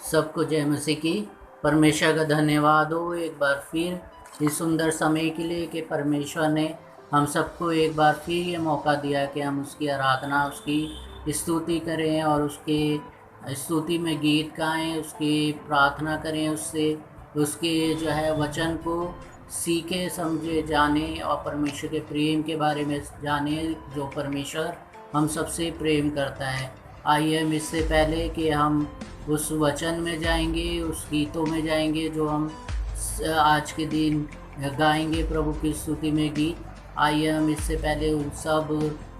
सबको जय मसीह की। परमेश्वर का धन्यवाद हो एक बार फिर इस सुंदर समय के लिए कि परमेश्वर ने हम सबको एक बार फिर ये मौका दिया कि हम उसकी आराधना, उसकी स्तुति करें और उसके स्तुति में गीत गाएं, उसकी प्रार्थना करें, उससे उसके जो है वचन को सीखे समझे जाने और परमेश्वर के प्रेम के बारे में जाने, जो परमेश्वर हम सबसे प्रेम करता है। आइए हम इससे पहले कि हम उस वचन में जाएंगे, उस गीतों में जाएंगे जो हम आज के दिन गाएंगे प्रभु की स्तुति में गीत। आइए हम इससे पहले उन सब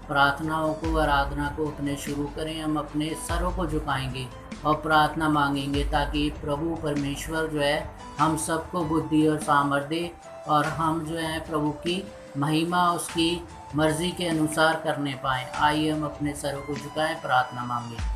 प्रार्थनाओं को, आराधना को अपने शुरू करें। हम अपने सरों को झुकाएंगे और प्रार्थना मांगेंगे ताकि प्रभु परमेश्वर जो है हम सबको बुद्धि और सामर्थ्य दे और हम जो है प्रभु की महिमा उसकी मर्जी के अनुसार करने पाएँ। आइए हम अपने सरों को झुकाएं, प्रार्थना मांगें।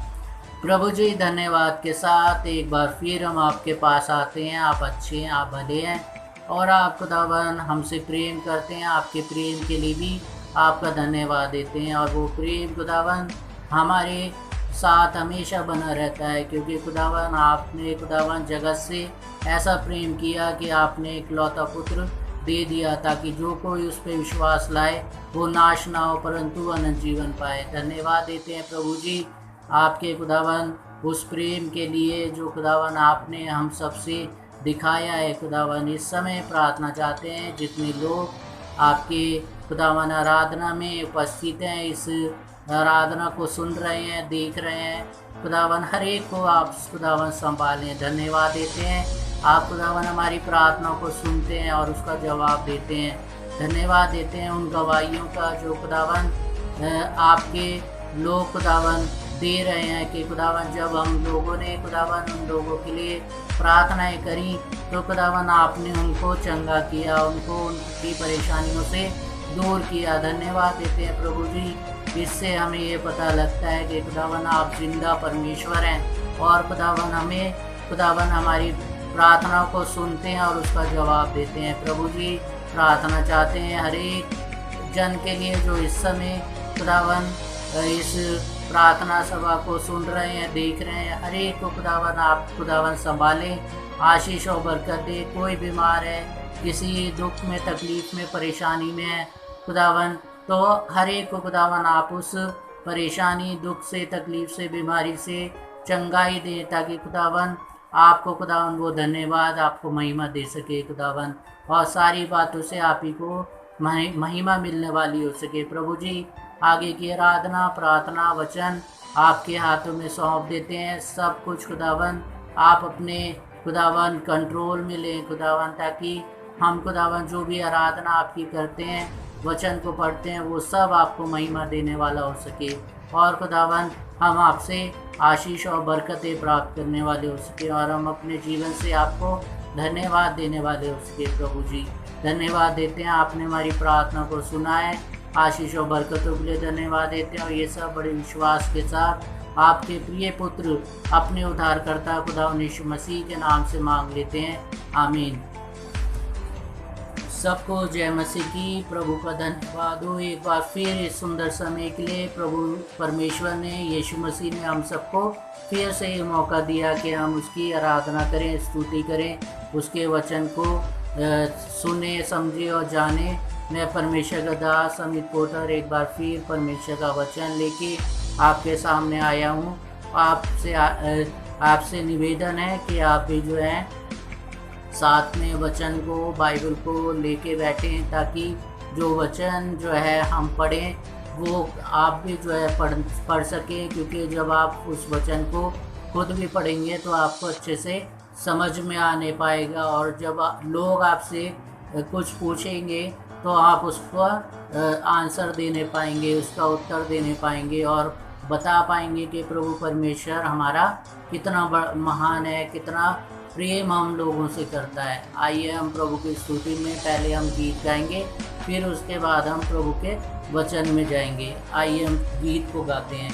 प्रभु जी, धन्यवाद के साथ एक बार फिर हम आपके पास आते हैं। आप अच्छे हैं, आप भले हैं और आप खुदावन हमसे प्रेम करते हैं। आपके प्रेम के लिए भी आपका धन्यवाद देते हैं और वो प्रेम खुदावन हमारे साथ हमेशा बना रहता है, क्योंकि खुदावन आपने खुदावन जगत से ऐसा प्रेम किया कि आपने एक लौता पुत्र दे दिया ताकि जो कोई उस पर विश्वास लाए वो नाश ना हो परंतु अनंत जीवन पाए। धन्यवाद देते हैं प्रभु जी आपके खुदावन उस प्रेम के लिए जो खुदावन आपने हम सबसे दिखाया है। खुदावन इस समय प्रार्थना चाहते हैं जितने लोग आपके खुदावन आराधना में उपस्थित हैं, इस आराधना को सुन रहे हैं, देख रहे हैं, खुदावन हर एक को आप खुदावन संभालें। धन्यवाद देते हैं आप खुदावन हमारी प्रार्थना को सुनते हैं और उसका जवाब देते हैं। धन्यवाद देते हैं उन गवाहियों का जो खुदावन आपके लोग खुदावन दे रहे हैं कि खुदावन जब हम लोगों ने खुदावन उन लोगों के लिए प्रार्थनाएं करी तो खुदावन आपने उनको चंगा किया, उनको उनकी परेशानियों से दूर किया। धन्यवाद देते हैं प्रभु जी। इससे हमें ये पता लगता है कि खुदावन आप जिंदा परमेश्वर हैं और खुदावन हमें खुदावन हमारी प्रार्थना को सुनते हैं और उसका जवाब देते हैं। प्रभु जी, प्रार्थना चाहते हैं हर एक जन के लिए जो इस समय खुदावन इस प्रार्थना सभा को सुन रहे हैं, देख रहे हैं, हर एक को खुदावन आप खुदावन संभालें, आशीष और बरकत दे। कोई बीमार है, किसी दुख में, तकलीफ में, परेशानी में है खुदावन, तो हर एक को खुदावन आप उस परेशानी, दुख से, तकलीफ से, बीमारी से चंगाई दे ताकि खुदावन आपको खुदावन वो धन्यवाद, आपको महिमा दे सके खुदावन, और सारी बातों से आप ही को महिमा मिलने वाली हो सके। प्रभु जी, आगे की आराधना, प्रार्थना, वचन आपके हाथों में सौंप देते हैं। सब कुछ खुदावन आप अपने खुदावन कंट्रोल में लें खुदावन, ताकि हम खुदावन जो भी आराधना आपकी करते हैं, वचन को पढ़ते हैं, वो सब आपको महिमा देने वाला हो सके और खुदावन हम आपसे आशीष और बरकतें प्राप्त करने वाले हो सके और हम अपने जीवन से आपको धन्यवाद देने वाले हो सके। प्रभु जी, धन्यवाद देते हैं आपने हमारी प्रार्थना को सुना है। आशीष और बरकतों के लिए धन्यवाद देते हैं और ये सब बड़े विश्वास के साथ आपके प्रिय पुत्र अपने उद्धारकर्ता खुदावन यीशु मसीह के नाम से मांग लेते हैं, आमीन। सबको जय मसीह की। प्रभु का धन्यवाद हो एक बार फिर इस सुंदर समय के लिए। प्रभु परमेश्वर ने, यीशु मसीह ने हम सबको फिर से ये मौका दिया कि हम उसकी आराधना करें, स्तुति करें, उसके वचन को सुने, समझे और जाने। मैं परमेश्वर का दास अमित पोटर एक बार फिर परमेश्वर का वचन लेके आपके सामने आया हूँ। आपसे निवेदन है कि आप भी जो है साथ में वचन को, बाइबल को लेके बैठें ताकि जो वचन जो है हम पढ़ें वो आप भी जो है पढ़ सकें, क्योंकि जब आप उस वचन को खुद भी पढ़ेंगे तो आपको अच्छे से समझ में आने पाएगा और जब लोग आपसे कुछ पूछेंगे तो आप उसका आंसर देने पाएंगे, उसका उत्तर देने पाएंगे और बता पाएंगे कि प्रभु परमेश्वर हमारा कितना महान है, कितना प्रेम हम लोगों से करता है। आइए हम प्रभु की स्तुति में पहले हम गीत गाएंगे, फिर उसके बाद हम प्रभु के वचन में जाएंगे। आइए हम गीत को गाते हैं।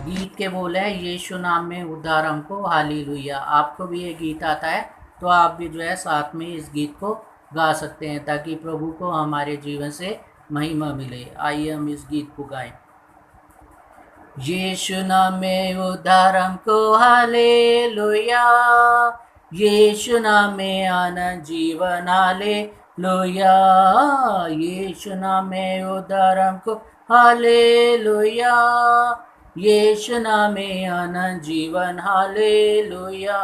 गीत के बोल है, यीशु नाम में उद्धार हमको, हालेलुया। आपको भी ये गीत आता है तो आप भी जो है साथ में इस गीत को गा सकते हैं ताकि प्रभु को हमारे जीवन से महिमा मिले। आइए हम इस गीत को गाएं। यीशु नाम में उद्धार हमको, हालेलुया। यीशु नाम में आनंद जीवन, हालेलुया। यीशु नाम में उद्धार हमको, हालेलुया। यीशु नाम में आनंद जीवन, हालेलुया।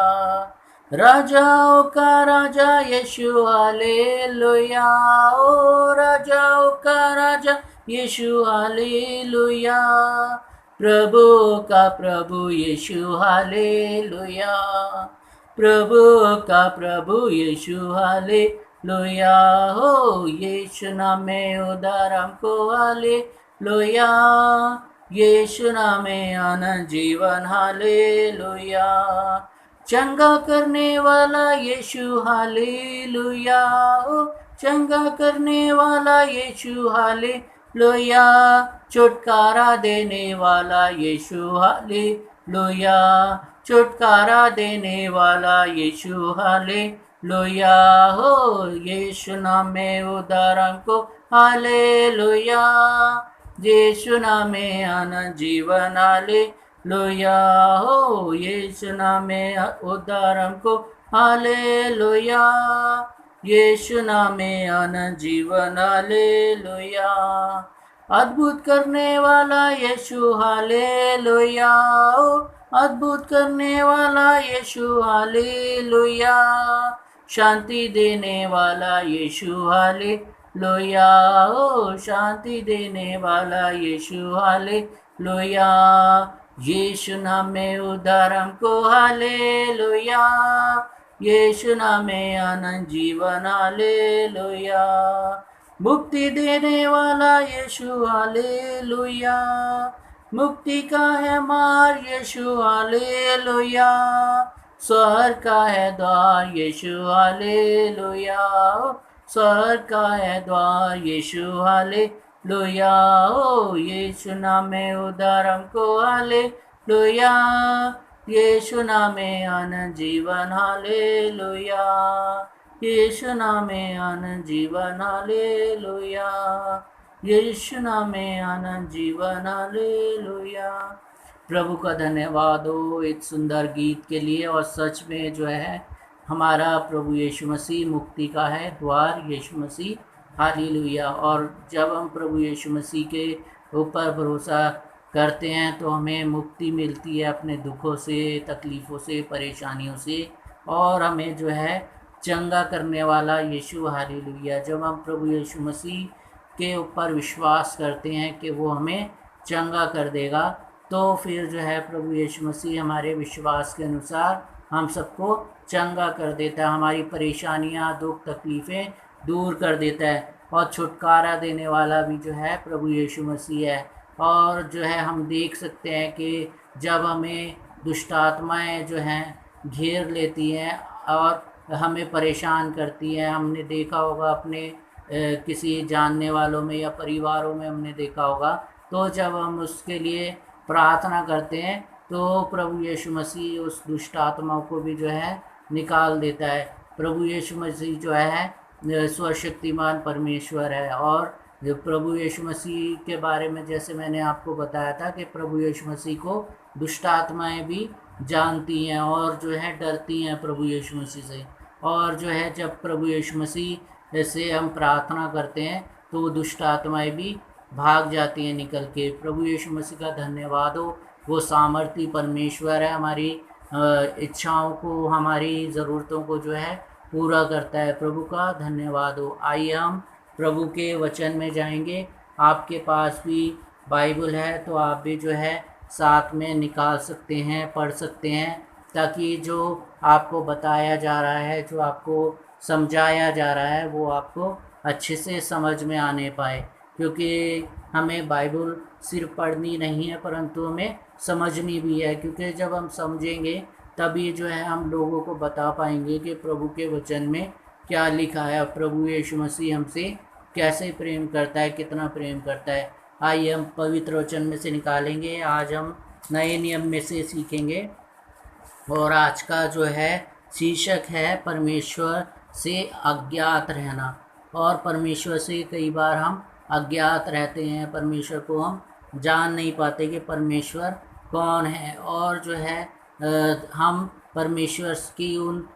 राजाओं का राजा यीशु, हालेलुया। ओ राजाओं का राजा यीशु, हालेलुया। प्रभु का प्रभु यीशु, हालेलुया। प्रभु का प्रभु यीशु, हालेलुया। हो यीशु नाम में उद्धार हमको, हालेलुया। यीशु नाम में आनंद जीवन, हालेलुया। चंगा करने वाला यीशु, हालेलुया। ओ चंगा करने वाला यीशु, हालेलुया। छुटकारा देने वाला यीशु, हालेलुया। छुटकारा देने वाला यीशु, हालेलुया। हो यीशु नाम में उद्धार हमको, हालेलुया। यीशु नाम में आनंद जीवन, हालेलुया। हो यीशु नाम में उद्धार हमको, हालेलुया। यीशु नाम में आनंद जीवन, हालेलुया। अद्भुत करने वाला यीशु, हालेलुया। अद्भुत करने वाला यीशु, हालेलुया। शांति देने वाला यीशु, हालेलुया। ओ शांति देने वाला यीशु, हालेलुया। यीशु नाम में उद्धार हमको, हालेलुया। यीशु नाम में आनंद जीवन, हालेलुया। मुक्ति देने वाला यीशु, हालेलुया। मुक्ति का है मार्ग यीशु, हालेलुया। स्वर्ग का है द्वार यीशु, हालेलुया। स्वर्ग का है द्वार यीशु, हालेलुया। ओ यीशु नाम में उद्धार हमको, हालेलुया। यीशु नाम में आनंद जीवन, हालेलुया। यीशु नाम में आनंद जीवन, हालेलुया। यीशु नाम में आनंद जीवन, हालेलुया। प्रभु का धन्यवाद हो एक सुंदर गीत के लिए। और सच में जो है हमारा प्रभु यीशु मसीह मुक्ति का है द्वार, यीशु मसीह, हालेलुया। और जब हम प्रभु यीशु मसीह के ऊपर भरोसा करते हैं तो हमें मुक्ति मिलती है अपने दुखों से, तकलीफ़ों से, परेशानियों से। और हमें जो है चंगा करने वाला यीशु, हालेलुया। जब हम प्रभु यीशु मसीह के ऊपर विश्वास करते हैं कि वो हमें चंगा कर देगा, तो फिर जो है प्रभु यीशु मसीह हमारे विश्वास के अनुसार हम सबको चंगा कर देता है। हमारी परेशानियां, दुख, तकलीफ़ें दूर कर देता है। और छुटकारा देने वाला भी जो है प्रभु यीशु मसीह है। और जो है हम देख सकते हैं कि जब हमें दुष्ट आत्माएँ जो हैं घेर लेती हैं और हमें परेशान करती हैं, हमने देखा होगा अपने किसी जानने वालों में या परिवारों में हमने देखा होगा, तो जब हम उसके लिए प्रार्थना करते हैं तो प्रभु यीशु मसीह उस दुष्ट आत्माओं को भी जो है निकाल देता है। प्रभु यीशु मसीह जो है सर्वशक्तिमान परमेश्वर है। और जो प्रभु यीशु मसीह के बारे में जैसे मैंने आपको बताया था कि प्रभु यीशु मसीह को दुष्ट आत्माएँ भी जानती हैं और जो है डरती हैं प्रभु यीशु मसीह से। और जो है जब प्रभु यीशु मसीह से हम प्रार्थना करते हैं तो दुष्ट आत्माएँ भी भाग जाती हैं निकल के। प्रभु यीशु मसीह का धन्यवाद हो, वो सामर्थी परमेश्वर है, हमारी इच्छाओं को, हमारी ज़रूरतों को जो है पूरा करता है। प्रभु का धन्यवाद हो। आइए हम प्रभु के वचन में जाएंगे। आपके पास भी बाइबल है तो आप भी जो है साथ में निकाल सकते हैं, पढ़ सकते हैं, ताकि जो आपको बताया जा रहा है, जो आपको समझाया जा रहा है, वो आपको अच्छे से समझ में आने पाए। क्योंकि हमें बाइबल सिर्फ पढ़नी नहीं है परंतु हमें समझनी भी है। क्योंकि जब हम समझेंगे तभी जो है हम लोगों को बता पाएंगे कि प्रभु के वचन में क्या लिखा है, प्रभु यीशु मसीह हमसे कैसे प्रेम करता है, कितना प्रेम करता है। आइए हम पवित्र वचन में से निकालेंगे। आज हम नए नियम में से सीखेंगे और आज का जो है शीर्षक है परमेश्वर से अज्ञात रहना। और परमेश्वर से कई बार हम अज्ञात रहते हैं, परमेश्वर को हम जान नहीं पाते कि परमेश्वर कौन है, और जो है हम परमेश्वर की उन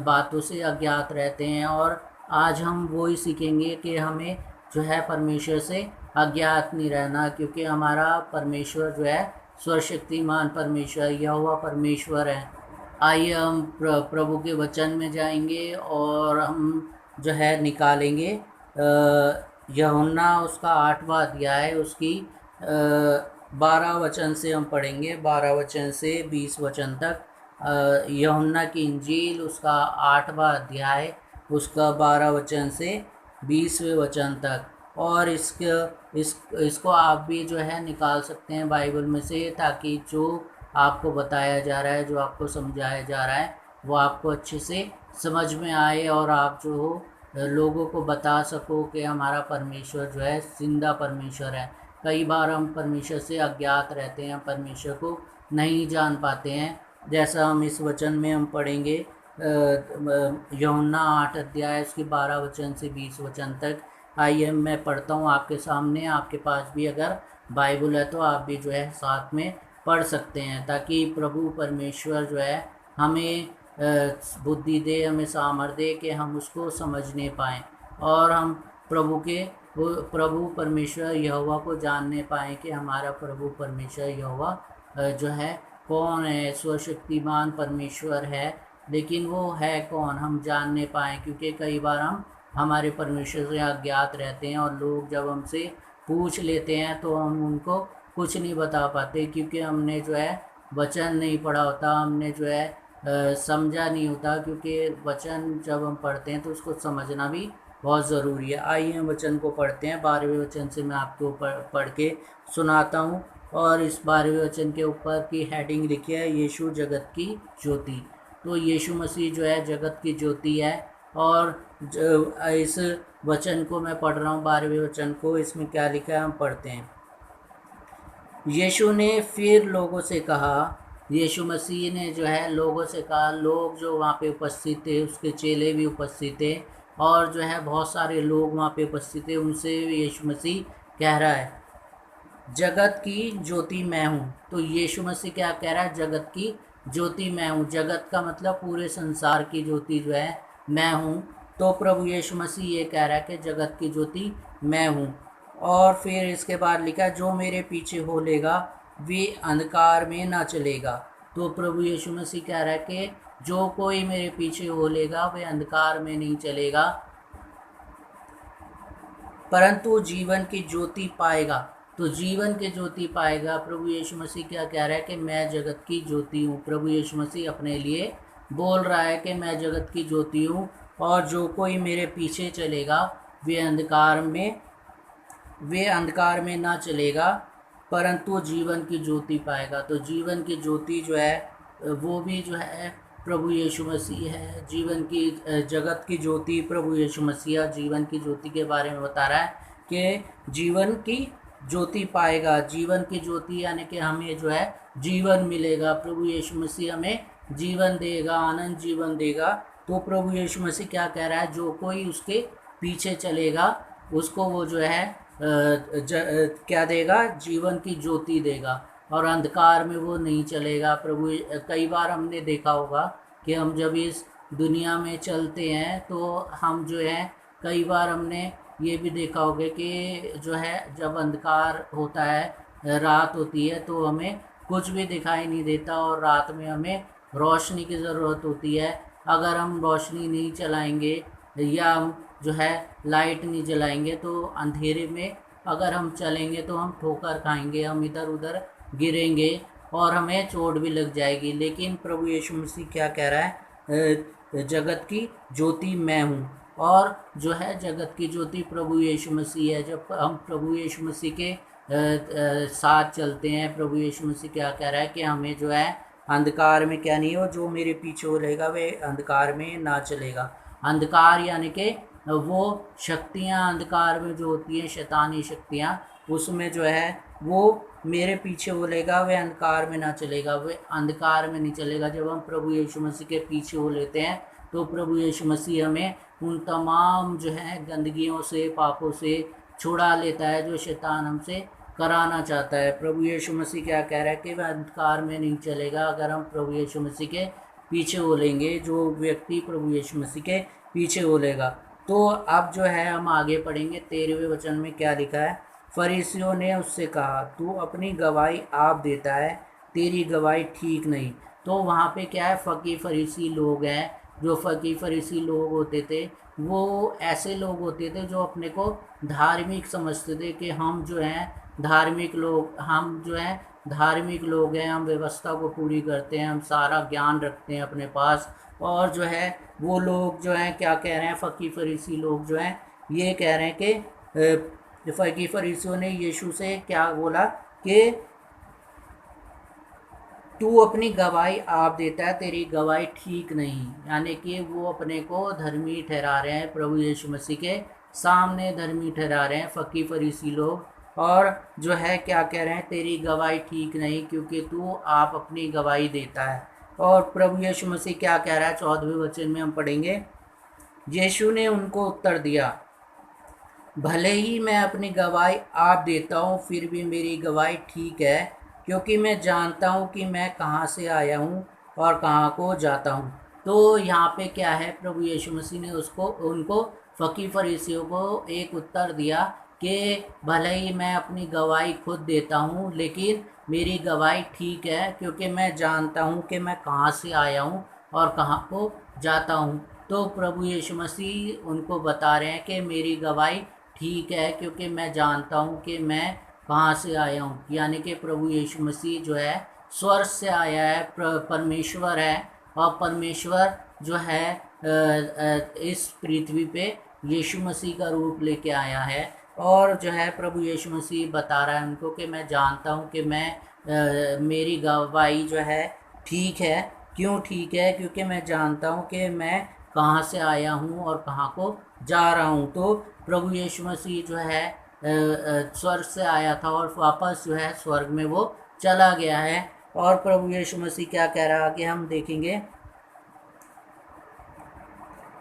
बातों से अज्ञात रहते हैं। और आज हम वो ही सीखेंगे कि हमें जो है परमेश्वर से अज्ञात नहीं रहना, क्योंकि हमारा परमेश्वर जो है सर्वशक्तिमान परमेश्वर यहोवा परमेश्वर है। आइए हम प्रभु के वचन में जाएंगे और हम जो है निकालेंगे यूहन्ना उसका 8वां अध्याय उसकी 12 वचन से हम पढ़ेंगे, 12 वचन से 20 वचन तक। यूहन्ना की इंजील उसका 8वां अध्याय उसका 12 वचन से 20वें वचन तक। और इसको आप भी जो है निकाल सकते हैं बाइबल में से, ताकि जो आपको बताया जा रहा है, जो आपको समझाया जा रहा है, वो आपको अच्छे से समझ में आए और आप जो हो लोगों को बता सको कि हमारा परमेश्वर जो है जिंदा परमेश्वर है। कई बार हम परमेश्वर से अज्ञात रहते हैं, परमेश्वर को नहीं जान पाते हैं। जैसा हम इस वचन में हम पढ़ेंगे यूहन्ना 8 अध्याय उसकी 12 वचन से 20 वचन तक। आइए मैं पढ़ता हूँ आपके सामने। आपके पास भी अगर बाइबल है तो आप भी जो है साथ में पढ़ सकते हैं, ताकि प्रभु परमेश्वर जो है हमें बुद्धि दे, हमें सामर्थ्य दे कि हम उसको समझने पाएँ और हम प्रभु परमेश्वर यहोवा को जानने पाएँ कि हमारा प्रभु परमेश्वर यहोवा जो है कौन है। सर्वशक्तिमान परमेश्वर है, लेकिन वो है कौन हम जानने पाएँ, क्योंकि कई बार हम हमारे परमेश्वर से अज्ञात रहते हैं और लोग जब हमसे पूछ लेते हैं तो हम उनको कुछ नहीं बता पाते, क्योंकि हमने जो है वचन नहीं पढ़ा होता, हमने जो है समझा नहीं होता। क्योंकि वचन जब हम पढ़ते हैं तो उसको समझना भी बहुत ज़रूरी है। आइए हम वचन को पढ़ते हैं। 12वें वचन से मैं आपको पढ़ के सुनाता हूँ। और इस 12वें वचन के ऊपर की हेडिंग लिखी है यीशु जगत की ज्योति। तो यीशु मसीह जो है जगत की ज्योति है। और इस वचन को मैं पढ़ रहा हूँ, 12वें वचन को। इसमें क्या लिखा है हम पढ़ते हैं। यीशु ने फिर लोगों से कहा, यीशु मसीह ने जो है लोगों से कहा, लोग जो वहाँ पे उपस्थित थे, उसके चेले भी उपस्थित थे और जो है बहुत सारे लोग वहाँ पे उपस्थित थे, उनसे यीशु मसीह कह रहा है जगत की ज्योति मैं हूँ। तो यीशु मसीह क्या कह रहा है? जगत की ज्योति मैं हूँ। जगत का मतलब पूरे संसार की ज्योति जो है मैं हूँ। तो प्रभु यीशु मसीह ये कह रहा है कि जगत की ज्योति मैं हूँ। और फिर इसके बाद लिखा, जो मेरे पीछे हो लेगा वे अंधकार में ना चलेगा। तो प्रभु यीशु मसीह कह रहा है कि जो कोई मेरे पीछे हो लेगा वे अंधकार में नहीं चलेगा, परंतु जीवन की ज्योति पाएगा। तो जीवन की ज्योति पाएगा। प्रभु यीशु मसीह क्या कह रहा है कि मैं जगत की ज्योति हूँ। प्रभु यीशु मसीह अपने लिए बोल रहा है कि मैं जगत की ज्योति हूँ, और जो कोई मेरे पीछे चलेगा वे अंधकार में ना चलेगा, परंतु जीवन की ज्योति पाएगा। तो जीवन की ज्योति जो है वो भी जो है प्रभु यीशु मसीह है। जीवन की जगत की ज्योति प्रभु यीशु मसीह जीवन की ज्योति के बारे में बता रहा है कि जीवन की ज्योति पाएगा। जीवन की ज्योति यानी कि हमें जो है जीवन मिलेगा। प्रभु यीशु मसीह हमें जीवन देगा, आनंद जीवन देगा। तो प्रभु यीशु मसीह क्या कह रहा है? जो कोई उसके पीछे चलेगा उसको वो जो है क्या देगा? जीवन की ज्योति देगा, और अंधकार में वो नहीं चलेगा। प्रभु कई बार हमने देखा होगा कि हम जब इस दुनिया में चलते हैं तो हम जो है कई बार हमने ये भी देखा होगा कि जो है जब अंधकार होता है, रात होती है, तो हमें कुछ भी दिखाई नहीं देता और रात में हमें रोशनी की ज़रूरत होती है। अगर हम रोशनी नहीं चलाएंगे या हम जो है लाइट नहीं जलाएंगे तो अंधेरे में अगर हम चलेंगे तो हम ठोकर खाएंगे, हम इधर उधर गिरेंगे और हमें चोट भी लग जाएगी। लेकिन प्रभु यीशु मसीह क्या कह रहा है? जगत की ज्योति मैं हूँ। और जो है जगत की ज्योति प्रभु यीशु मसीह है। जब हम प्रभु यीशु मसीह के साथ चलते हैं, प्रभु यीशु मसीह क्या कह रहा है कि हमें जो है अंधकार में क्या नहीं हो, जो मेरे पीछे हो रहेगा वे अंधकार में ना चलेगा। अंधकार यानी कि वो शक्तियाँ अंधकार में जो होती हैं, शैतानी शक्तियाँ, उसमें जो है वो मेरे पीछे बोलेगा वे अंधकार में ना चलेगा, वे अंधकार में नहीं चलेगा। जब हम प्रभु यीशु मसीह के पीछे हो लेते हैं तो प्रभु यीशु मसीह हमें उन तमाम जो है गंदगियों से, पापों से छुड़ा लेता है जो शैतान हमसे कराना चाहता है। प्रभु यीशु मसीह क्या कह रहा है कि वह अंधकार में नहीं चलेगा अगर हम प्रभु यीशु मसीह के पीछे बोलेंगे। जो व्यक्ति प्रभु यीशु मसीह के पीछे बोलेगा। तो अब जो है हम आगे पढ़ेंगे 13वें वचन में क्या लिखा है। फरीसियों ने उससे कहा, तू अपनी गवाही आप देता है, तेरी गवाही ठीक नहीं। तो वहाँ पे क्या है, फकीर फरीसी लोग हैं। जो फकीर फरीसी लोग होते थे वो ऐसे लोग होते थे जो अपने को धार्मिक समझते थे कि हम जो हैं धार्मिक लोग, हम जो हैं धार्मिक लोग हैं, हम व्यवस्था को पूरी करते हैं, हम सारा ज्ञान रखते हैं अपने पास। और जो है वो लोग जो हैं क्या कह रहे हैं, फकीर फरीसी लोग जो हैं ये कह रहे हैं कि फकीर फरीसियों ने यीशु से क्या बोला कि तू अपनी गवाही आप देता है, तेरी गवाही ठीक नहीं। यानी कि वो अपने को धर्मी ठहरा रहे हैं, प्रभु यीशु मसीह के सामने धर्मी ठहरा रहे हैं फकीर फरीसी लोग। और जो है क्या कह रहे हैं, तेरी गवाही ठीक नहीं क्योंकि तू आप अपनी गवाही देता है। और प्रभु यीशु मसीह क्या कह रहा है 14वें वचन में हम पढ़ेंगे। यीशु ने उनको उत्तर दिया, भले ही मैं अपनी गवाही आप देता हूँ, फिर भी मेरी गवाही ठीक है, क्योंकि मैं जानता हूँ कि मैं कहाँ से आया हूँ और कहाँ को जाता हूँ। तो यहाँ पे क्या है, प्रभु यीशु मसीह ने उनको फकीर फरीसियों को एक उत्तर दिया कि भले ही मैं अपनी गवाही खुद देता हूँ, लेकिन मेरी गवाही ठीक है, क्योंकि मैं जानता हूँ कि मैं कहाँ से आया हूँ और कहाँ को जाता हूँ। तो प्रभु यीशु मसीह उनको बता रहे हैं कि मेरी गवाही ठीक है, क्योंकि मैं जानता हूँ कि मैं कहाँ से आया हूँ। यानी कि प्रभु यीशु मसीह जो है स्वर्ग से आया है, परमेश्वर है। और परमेश्वर जो है इस पृथ्वी पे यीशु मसीह का रूप लेके आया है। और जो है प्रभु यीशु मसीह बता रहा है उनको कि मैं जानता हूँ कि मेरी गवाही जो है ठीक है। क्यों ठीक है? क्योंकि मैं जानता हूँ कि मैं कहाँ से आया हूँ और कहाँ को जा रहा हूँ। तो प्रभु यीशु मसीह जो है स्वर्ग से आया था और वापस जो है स्वर्ग में वो चला गया है। और प्रभु यीशु मसीह क्या कह रहा है कि हम देखेंगे,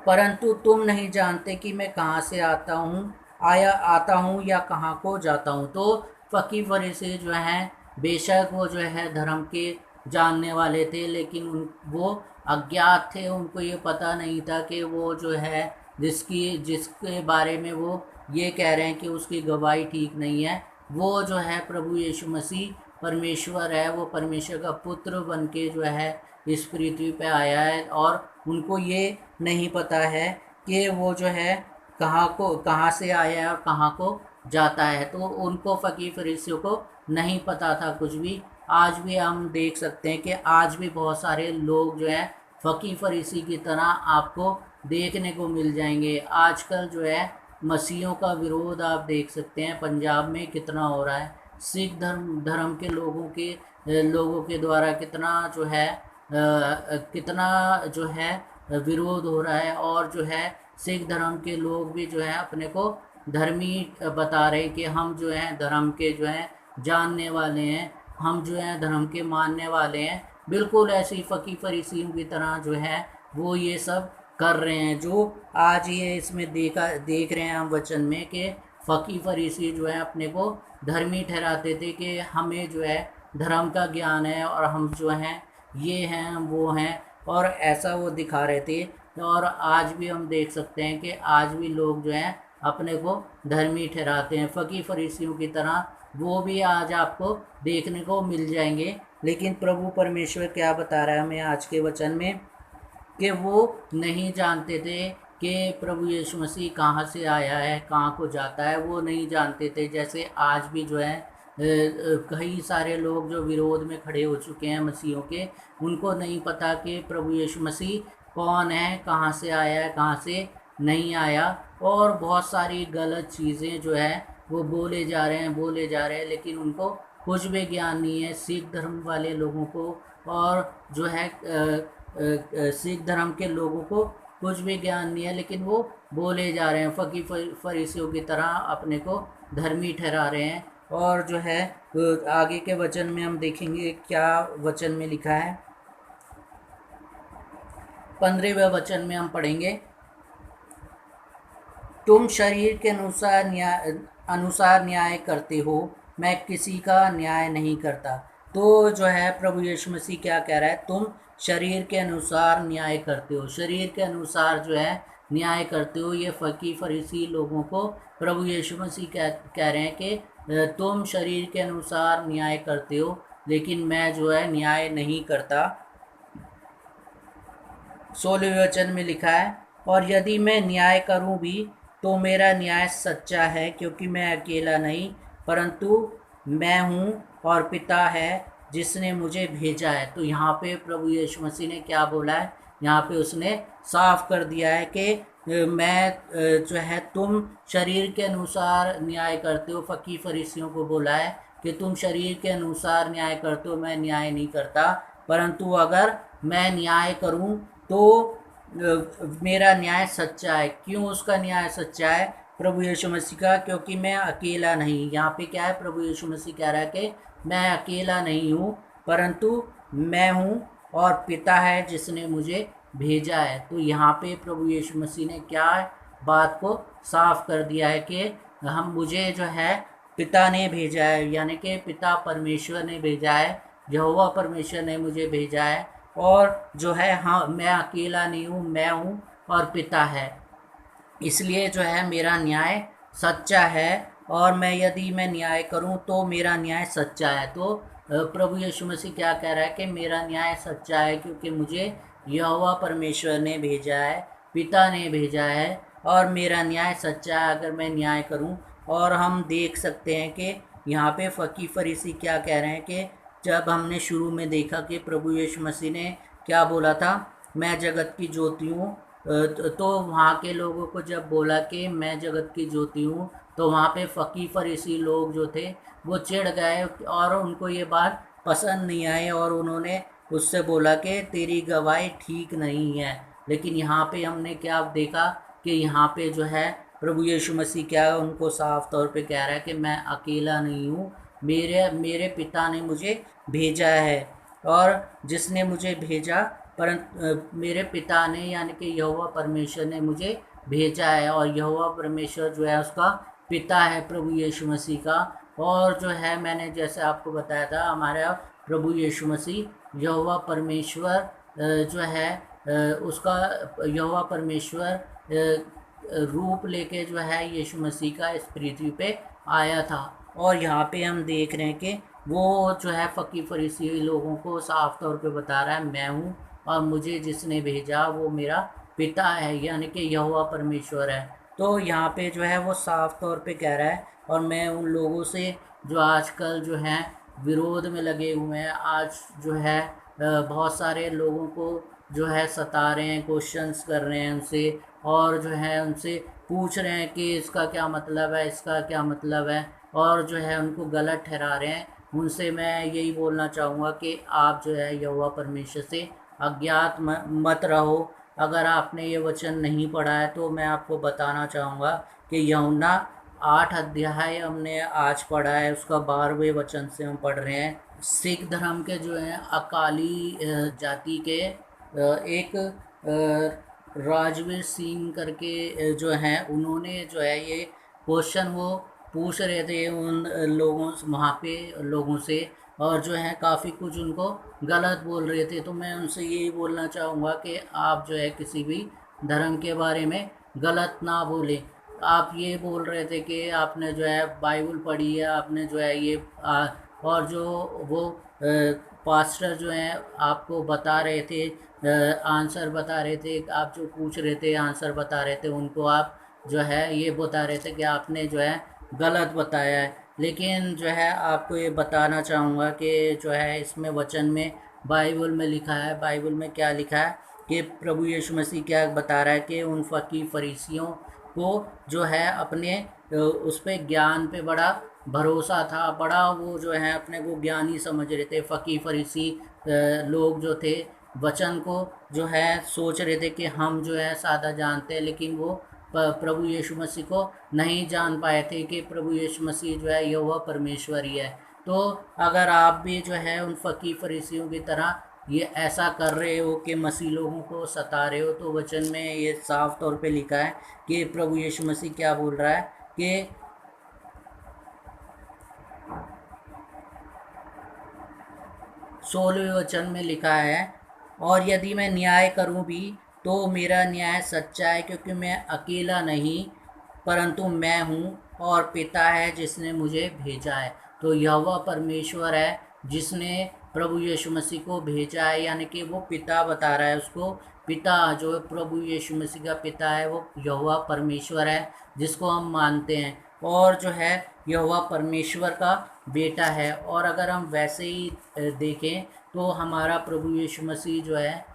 परंतु तुम नहीं जानते कि मैं कहाँ से आता हूँ या कहाँ को जाता हूँ। तो फकीर फरीसी जो हैं बेशक वो जो है धर्म के जानने वाले थे, लेकिन वो अज्ञात थे। उनको ये पता नहीं था कि वो जो है जिसके बारे में वो ये कह रहे हैं कि उसकी गवाही ठीक नहीं है, वो जो है प्रभु यीशु मसीह परमेश्वर है। वो परमेश्वर का पुत्र बन के जो है इस पृथ्वी पे आया है। और उनको ये नहीं पता है कि वो जो है कहाँ से आया है और कहाँ को जाता है। तो उनको फकीर फरीसियों को नहीं पता था कुछ भी। आज भी हम देख सकते हैं कि आज भी बहुत सारे लोग जो है फकीर फरीसी की तरह आपको देखने को मिल जाएंगे। आजकल जो है मसीहों का विरोध आप देख सकते हैं पंजाब में कितना हो रहा है। सिख धर्म के लोगों के द्वारा कितना जो है विरोध हो रहा है। और जो है सिख धर्म के लोग भी जो है अपने को धर्मी बता रहे कि हम जो हैं धर्म के जो हैं जानने वाले हैं, हम जो हैं धर्म के मानने वाले हैं। बिल्कुल ऐसी फकीर फरीसियों की तरह जो है वो ये सब कर रहे हैं। जो आज ये इसमें देख रहे हैं हम वचन में कि फकीर फरीसी जो है अपने को धर्मी ठहराते थे कि हमें जो है धर्म का ज्ञान है और हम जो हैं ये हैं हम वो हैं, और ऐसा वो दिखा रहे थे। और आज भी हम देख सकते हैं कि आज भी लोग जो हैं अपने को धर्मी ठहराते हैं फकीर फरीसियों की तरह। वो भी आज आपको देखने को मिल जाएंगे। लेकिन प्रभु परमेश्वर क्या बता रहा है हमें आज के वचन में कि वो नहीं जानते थे कि प्रभु यीशु मसीह कहाँ से आया है, कहाँ को जाता है, वो नहीं जानते थे। जैसे आज भी जो है कई सारे लोग जो विरोध में खड़े हो चुके हैं मसीहों के, उनको नहीं पता कि प्रभु यीशु मसीह कौन है, कहाँ से आया है, कहाँ से नहीं आया। और बहुत सारी गलत चीज़ें जो है वो बोले जा रहे हैं, लेकिन उनको कुछ भी ज्ञान नहीं है। सिख धर्म वाले लोगों को और जो है सिख धर्म के लोगों को कुछ भी ज्ञान नहीं है, लेकिन वो बोले जा रहे हैं फकीर फरीसियों की तरह अपने को धर्मी ठहरा रहे हैं। और जो है आगे के वचन में हम देखेंगे क्या वचन में लिखा है। 15वें वचन में हम पढ़ेंगे, तुम शरीर के अनुसार न्याय करते हो, मैं किसी का न्याय नहीं करता। तो जो है प्रभु यीशु मसीह क्या कह रहा है, तुम शरीर के अनुसार न्याय करते हो, शरीर के अनुसार जो है न्याय करते हो। ये फरीसी लोगों को प्रभु यीशु मसीह कह रहे हैं कि तुम शरीर के अनुसार न्याय करते हो, लेकिन मैं जो है न्याय नहीं करता। 16वें वचन में लिखा है, और यदि मैं न्याय करूं भी तो मेरा न्याय सच्चा है, क्योंकि मैं अकेला नहीं परंतु मैं हूं और पिता है जिसने मुझे भेजा है। तो यहाँ पे प्रभु यीशु मसीह ने क्या बोला है, यहाँ पे उसने साफ कर दिया है कि मैं जो है तुम शरीर के अनुसार न्याय करते हो। फरीसियों को बोला है कि तुम शरीर के अनुसार न्याय करते हो, मैं न्याय नहीं करता, परंतु अगर मैं न्याय करूं तो मेरा न्याय सच्चा है। क्यों उसका न्याय सच्चा है प्रभु यीशु मसीह का? क्योंकि मैं अकेला नहीं। यहाँ पे क्या है, प्रभु यीशु मसीह कह रहा है कि मैं अकेला नहीं हूँ, परंतु मैं हूँ और पिता है जिसने मुझे भेजा है। तो यहाँ पे प्रभु यीशु मसीह ने क्या बात को साफ कर दिया है कि हम मुझे जो है पिता ने भेजा है, यानी कि पिता परमेश्वर ने भेजा है, यहोवा परमेश्वर ने मुझे भेजा है। और जो है हाँ, मैं अकेला नहीं हूँ, मैं हूँ और पिता है, इसलिए जो है मेरा न्याय सच्चा है। और यदि मैं न्याय करूं तो मेरा न्याय सच्चा है। तो प्रभु यीशु मसीह क्या कह रहा है कि मेरा न्याय सच्चा है, क्योंकि मुझे यहोवा परमेश्वर ने भेजा है, पिता ने भेजा है, और मेरा न्याय सच्चा है अगर मैं न्याय करूं। और हम देख सकते हैं कि यहाँ पे फरीसी क्या कह रहे हैं कि जब हमने शुरू में देखा कि प्रभु यीशु मसीह ने क्या बोला था, मैं जगत की ज्योति हूँ, तो वहाँ के लोगों को जब बोला कि मैं जगत की ज्योति हूँ, तो वहाँ पे फरीसी लोग जो थे वो चिढ़ गए और उनको ये बात पसंद नहीं आई, और उन्होंने उससे बोला कि तेरी गवाही ठीक नहीं है। लेकिन यहाँ पे हमने क्या देखा कि यहाँ पे जो है प्रभु यीशु मसीह क्या उनको साफ तौर पे कह रहा है कि मैं अकेला नहीं हूँ, मेरे मेरे पिता ने मुझे भेजा है, और जिसने मुझे भेजा परंतु मेरे पिता ने यानी कि यहोवा परमेश्वर ने मुझे भेजा है। और यहोवा परमेश्वर जो है उसका पिता है प्रभु यीशु मसीह का। और जो है मैंने जैसे आपको बताया था, हमारा प्रभु यीशु मसीह यहोवा परमेश्वर जो है उसका यहोवा परमेश्वर रूप लेके जो है यीशु मसीह का इस पृथ्वी पे आया था। और यहाँ पे हम देख रहे हैं कि वो जो है फरीसी लोगों को साफ तौर पे बता रहा है, मैं हूँ और मुझे जिसने भेजा वो मेरा पिता है, यानी कि यहोवा परमेश्वर है। तो यहाँ पे जो है वो साफ तौर पे कह रहा है। और मैं उन लोगों से जो आजकल जो हैं विरोध में लगे हुए हैं, आज जो है बहुत सारे लोगों को जो है सता रहे हैं, क्वेश्चंस कर रहे हैं उनसे, और जो है उनसे पूछ रहे हैं कि इसका क्या मतलब है, इसका क्या मतलब है, और जो है उनको गलत ठहरा रहे हैं। उनसे मैं यही बोलना चाहूँगा कि आप जो है यहोवा परमेश्वर से अज्ञात मत रहो। अगर आपने ये वचन नहीं पढ़ा है तो मैं आपको बताना चाहूँगा कि यूहन्ना 8 अध्याय हमने आज पढ़ा है, उसका 12वें वचन से हम पढ़ रहे हैं। सिख धर्म के जो है अकाली जाति के एक राजवीर सिंह करके जो हैं, उन्होंने जो है ये क्वेश्चन वो पूछ रहे थे उन लोगों वहाँ पे लोगों से, और जो है काफ़ी कुछ उनको गलत बोल रहे थे। तो मैं उनसे यही बोलना चाहूँगा कि आप जो है किसी भी धर्म के बारे में गलत ना बोलें। आप ये बोल रहे थे कि आपने जो है बाइबल पढ़ी है, आपने जो है ये और जो वो पास्टर जो हैं आपको बता रहे थे, आंसर बता रहे थे, आप जो पूछ रहे थे आंसर बता रहे थे, उनको आप जो है ये बता रहे थे कि आपने जो है गलत बताया है। लेकिन जो है आपको ये बताना चाहूँगा कि जो है इसमें वचन में बाइबल में लिखा है, बाइबल में क्या लिखा है कि प्रभु यीशु मसीह क्या बता रहा है कि उन फरीसियों को जो है अपने उस पे ज्ञान पे बड़ा भरोसा था, बड़ा वो जो है अपने को ज्ञानी समझ रहे थे। फरीसी लोग जो थे वचन को जो है सोच रहे थे कि हम जो है सादा जानते हैं, लेकिन वो प्रभु यीशु मसीह को नहीं जान पाए थे कि प्रभु यीशु मसीह जो है यहोवा परमेश्वर ही है। तो अगर आप भी जो है उन फरीसियों की तरह ये ऐसा कर रहे हो कि मसीह लोगों को सता रहे हो, तो वचन में ये साफ तौर पे लिखा है कि प्रभु यीशु मसीह क्या बोल रहा है कि 16वें वचन में लिखा है, और यदि मैं न्याय करूं भी तो मेरा न्याय सच्चा है, क्योंकि मैं अकेला नहीं परंतु मैं हूँ और पिता है जिसने मुझे भेजा है। तो यहोवा परमेश्वर है जिसने प्रभु यीशु मसीह को भेजा है, यानी कि वो पिता बता रहा है उसको। पिता जो प्रभु यीशु मसीह का पिता है वो यहोवा परमेश्वर है जिसको हम मानते हैं, और जो है यहोवा परमेश्वर का बेटा है। और अगर हम वैसे ही देखें तो हमारा प्रभु यीशु मसीह जो है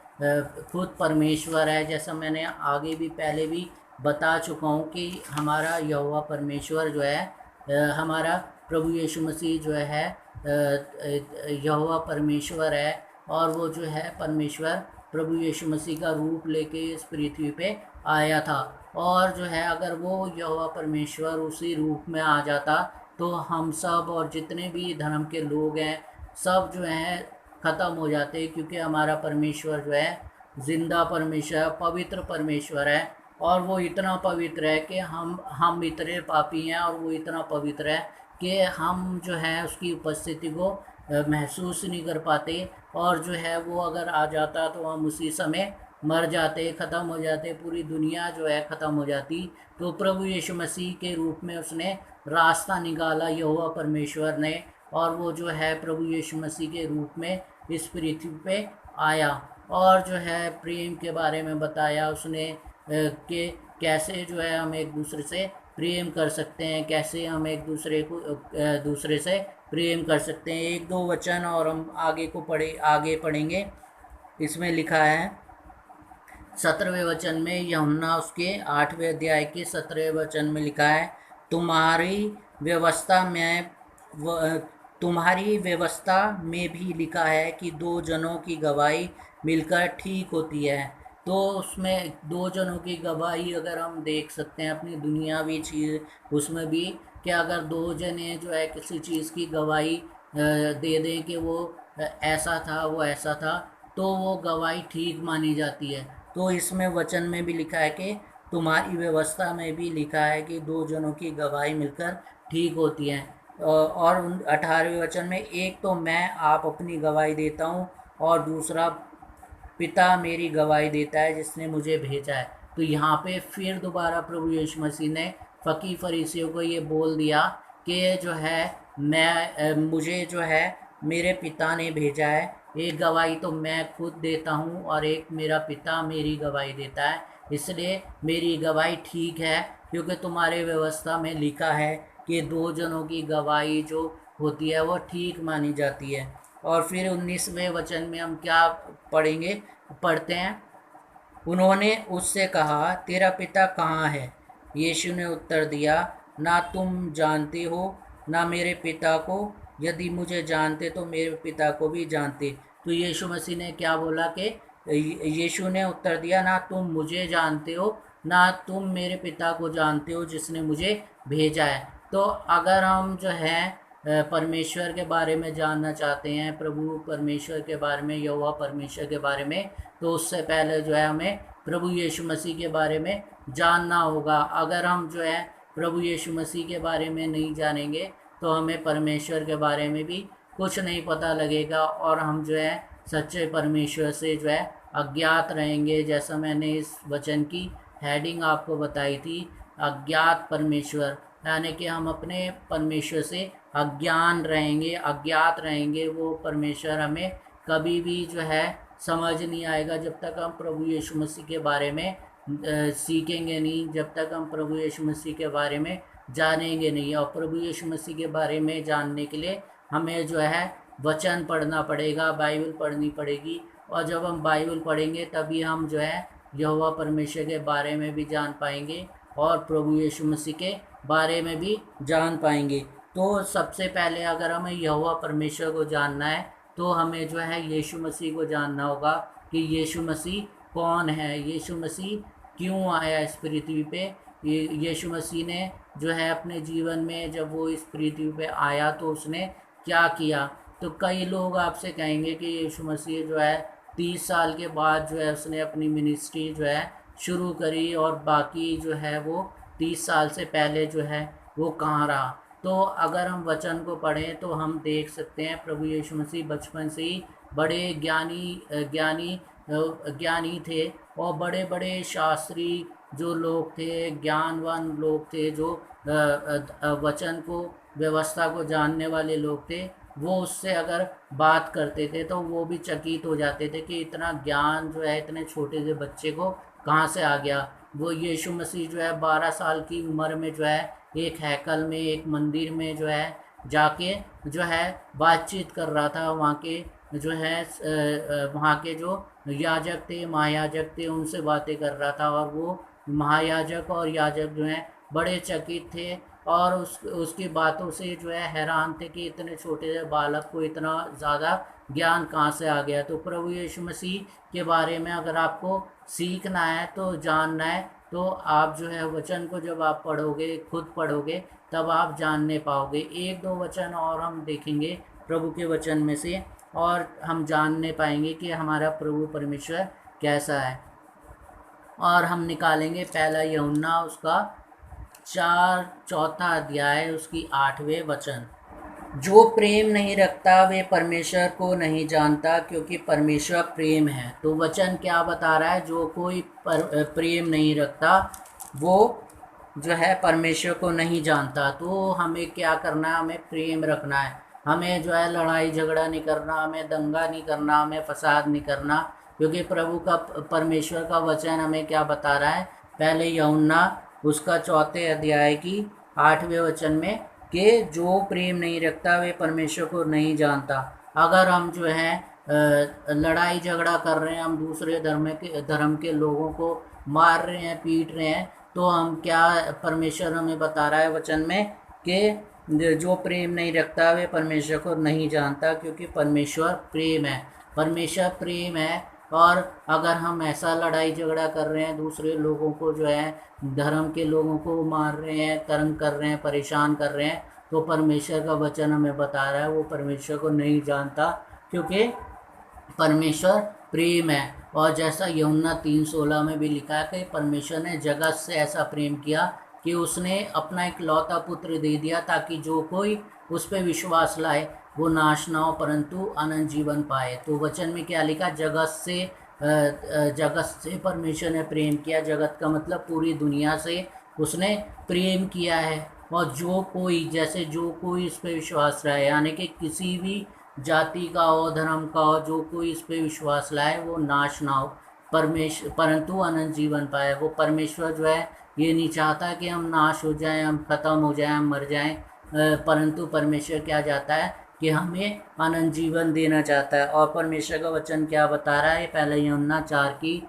खुद परमेश्वर है। जैसा मैंने आगे भी पहले भी बता चुका हूँ कि हमारा यहोवा परमेश्वर जो है हमारा प्रभु यीशु मसीह जो है यहोवा परमेश्वर है, और वो जो है परमेश्वर प्रभु यीशु मसीह का रूप लेके इस पृथ्वी पे आया था। और जो है अगर वो यहोवा परमेश्वर उसी रूप में आ जाता तो हम सब और जितने भी धर्म के लोग हैं सब जो हैं ख़त्म हो जाते, क्योंकि हमारा परमेश्वर जो है जिंदा परमेश्वर, पवित्र परमेश्वर है। और वो इतना पवित्र है कि हम इतने पापी हैं और वो इतना पवित्र है कि हम जो है उसकी उपस्थिति को महसूस नहीं कर पाते। और जो है वो अगर आ जाता तो हम उसी समय मर जाते, ख़त्म हो जाते, पूरी दुनिया जो है ख़त्म हो जाती। तो प्रभु यीशु मसीह के रूप में उसने रास्ता निकाला यहोवा परमेश्वर ने, और वो जो है प्रभु यीशु मसीह के रूप में इस पृथ्वी पे आया, और जो है प्रेम के बारे में बताया उसने कि कैसे जो है हम एक दूसरे से प्रेम कर सकते हैं, कैसे हम एक दूसरे से प्रेम कर सकते हैं। एक दो वचन और हम आगे पढ़ेंगे। इसमें लिखा है 17वें वचन में, यूहन्ना उसके 8वें अध्याय के 17वें वचन में लिखा है, तुम्हारी व्यवस्था में तुम्हारी व्यवस्था में भी लिखा है कि दो जनों की गवाही मिलकर ठीक होती है। तो उसमें दो जनों की गवाही अगर हम देख सकते हैं अपनी दुनियावी चीज़ उसमें भी, कि अगर दो जने जो है किसी चीज़ की गवाही दे दें कि वो ऐसा था वो ऐसा था, तो वो गवाही ठीक मानी जाती है। तो इसमें वचन में भी लिखा है कि तुम्हारी व्यवस्था में भी लिखा है कि दो जनों की गवाही मिलकर ठीक होती है। और 18वें वचन में, एक तो मैं आप अपनी गवाही देता हूँ और दूसरा पिता मेरी गवाही देता है जिसने मुझे भेजा है। तो यहाँ पे फिर दोबारा प्रभु यीशु मसीह ने फकी फरीसियों को ये बोल दिया कि जो है मुझे जो है मेरे पिता ने भेजा है। एक गवाही तो मैं खुद देता हूँ और एक मेरा पिता मेरी गवाही देता है, इसलिए मेरी गवाही ठीक है, क्योंकि तुम्हारे व्यवस्था में लिखा है कि दो जनों की गवाही जो होती है वो ठीक मानी जाती है। और फिर 19वें वचन में हम क्या पढ़ते हैं, उन्होंने उससे कहा, तेरा पिता कहाँ है? यीशु ने उत्तर दिया, ना तुम जानते हो ना मेरे पिता को। यदि मुझे जानते तो मेरे पिता को भी जानते। तो यीशु मसीह ने क्या बोला कि यीशु ने उत्तर दिया, ना तुम मुझे जानते हो ना तुम मेरे पिता को जानते हो जिसने मुझे भेजा है। तो अगर हम जो है परमेश्वर के बारे में जानना चाहते हैं, प्रभु परमेश्वर के बारे में, यहोवा परमेश्वर के बारे में, तो उससे पहले जो है हमें प्रभु यीशु मसीह के बारे में जानना होगा। अगर हम जो है प्रभु यीशु मसीह के बारे में नहीं जानेंगे तो हमें परमेश्वर के बारे में भी कुछ नहीं पता लगेगा, और हम जो है सच्चे परमेश्वर से जो है अज्ञात रहेंगे। जैसा मैंने इस वचन की हेडिंग आपको बताई थी, अज्ञात परमेश्वर, यानी कि हम अपने परमेश्वर से अज्ञात रहेंगे। वो परमेश्वर हमें कभी भी जो है समझ नहीं आएगा जब तक हम प्रभु यीशु मसीह के बारे में सीखेंगे नहीं, जब तक हम प्रभु यीशु मसीह के बारे में जानेंगे नहीं। और प्रभु यीशु मसीह के बारे में जानने के लिए हमें जो है वचन पढ़ना पड़ेगा, बाइबल पढ़नी पड़ेगी। और जब हम बाइबल पढ़ेंगे तभी हम जो है यहोवा परमेश्वर के बारे में भी जान पाएंगे और प्रभु यीशु मसीह के बारे में भी जान पाएंगे। तो सबसे पहले अगर हमें यहोवा परमेश्वर को जानना है तो हमें जो है यीशु मसीह को जानना होगा कि यीशु मसीह कौन है, यीशु मसीह क्यों आया इस पृथ्वी पे। यीशु मसीह ने जो है अपने जीवन में जब वो इस पृथ्वी पे आया तो उसने क्या किया। तो कई लोग आपसे कहेंगे कि यीशु मसीह जो है 30 साल के बाद जो है उसने अपनी मिनिस्ट्री जो है शुरू करी, और बाकी जो है वो 30 साल से पहले जो है वो कहाँ रहा। तो अगर हम वचन को पढ़ें तो हम देख सकते हैं प्रभु यीशु मसीह बचपन से ही बड़े ज्ञानी थे, और बड़े बड़े शास्त्री जो लोग थे, ज्ञानवान लोग थे, जो वचन को, व्यवस्था को जानने वाले लोग थे, वो उससे अगर बात करते थे तो वो भी चकित हो जाते थे कि इतना ज्ञान जो है इतने छोटे से बच्चे को कहाँ से आ गया। वो यीशु मसीह जो है 12 साल की उम्र में जो है एक हैकल में, एक मंदिर में जो है जाके जो है बातचीत कर रहा था। वहाँ के जो है वहाँ के जो याजक थे, महायाजक थे, उनसे बातें कर रहा था, और वो महायाजक और याजक जो हैं बड़े चकित थे, और उसकी बातों से जो है हैरान थे कि इतने छोटे से बालक को इतना ज़्यादा ज्ञान कहाँ से आ गया। तो प्रभु यीशु मसीह के बारे में अगर आपको सीखना है, तो जानना है, तो आप जो है वचन को जब आप पढ़ोगे, खुद पढ़ोगे, तब आप जानने पाओगे। एक दो वचन और हम देखेंगे प्रभु के वचन में से, और हम जानने पाएंगे कि हमारा प्रभु परमेश्वर कैसा है। और हम निकालेंगे पहला यूहन्ना उसका 4 अध्याय उसकी 8वें वचन। जो प्रेम नहीं रखता वे परमेश्वर को नहीं जानता, क्योंकि परमेश्वर प्रेम है। तो वचन क्या बता रहा है? जो कोई प्रेम नहीं रखता वो जो है परमेश्वर को नहीं जानता। तो हमें क्या करना है? हमें प्रेम रखना है। हमें जो है लड़ाई झगड़ा नहीं करना, हमें दंगा नहीं करना, हमें फसाद नहीं करना, क्योंकि प्रभु का, परमेश्वर का वचन हमें क्या बता रहा है? पहले यूहन्ना उसका 4 अध्याय की 8वें वचन में, कि जो प्रेम नहीं रखता वे परमेश्वर को नहीं जानता। अगर हम जो है लड़ाई झगड़ा कर रहे हैं, हम दूसरे धर्म के लोगों को मार रहे हैं, पीट रहे हैं, तो हम क्या, परमेश्वर हमें बता रहा है वचन में कि जो प्रेम नहीं रखता वे परमेश्वर को नहीं जानता, क्योंकि परमेश्वर प्रेम है। परमेश्वर प्रेम है, और अगर हम ऐसा लड़ाई झगड़ा कर रहे हैं, दूसरे लोगों को जो है, धर्म के लोगों को मार रहे हैं, तंग कर रहे हैं, परेशान कर रहे हैं, तो परमेश्वर का वचन हमें बता रहा है वो परमेश्वर को नहीं जानता, क्योंकि परमेश्वर प्रेम है। और जैसा यूहन्ना 3:16 में भी लिखा है कि परमेश्वर ने जगत से ऐसा प्रेम किया कि उसने अपना एक लौता पुत्र दे दिया, ताकि जो कोई उस पर विश्वास लाए वो नाश ना हो परंतु अनंत जीवन पाए। तो वचन में क्या लिखा? जगत से परमेश्वर ने प्रेम किया। जगत का मतलब पूरी दुनिया से उसने प्रेम किया है। और जो कोई इस पर विश्वास लाए, यानी कि किसी भी जाति का हो, धर्म का हो, जो कोई इस पर विश्वास लाए वो नाश ना हो परंतु अनंत जीवन पाए। वो परमेश्वर जो है ये नहीं चाहता कि हम नाश हो जाएं, हम ख़त्म हो जाएं, हम मर जाएं, परंतु परमेश्वर क्या चाहता है कि हमें अनंत जीवन देना चाहता है। और परमेश्वर का वचन क्या बता रहा है? पहले यूहन्ना 4 की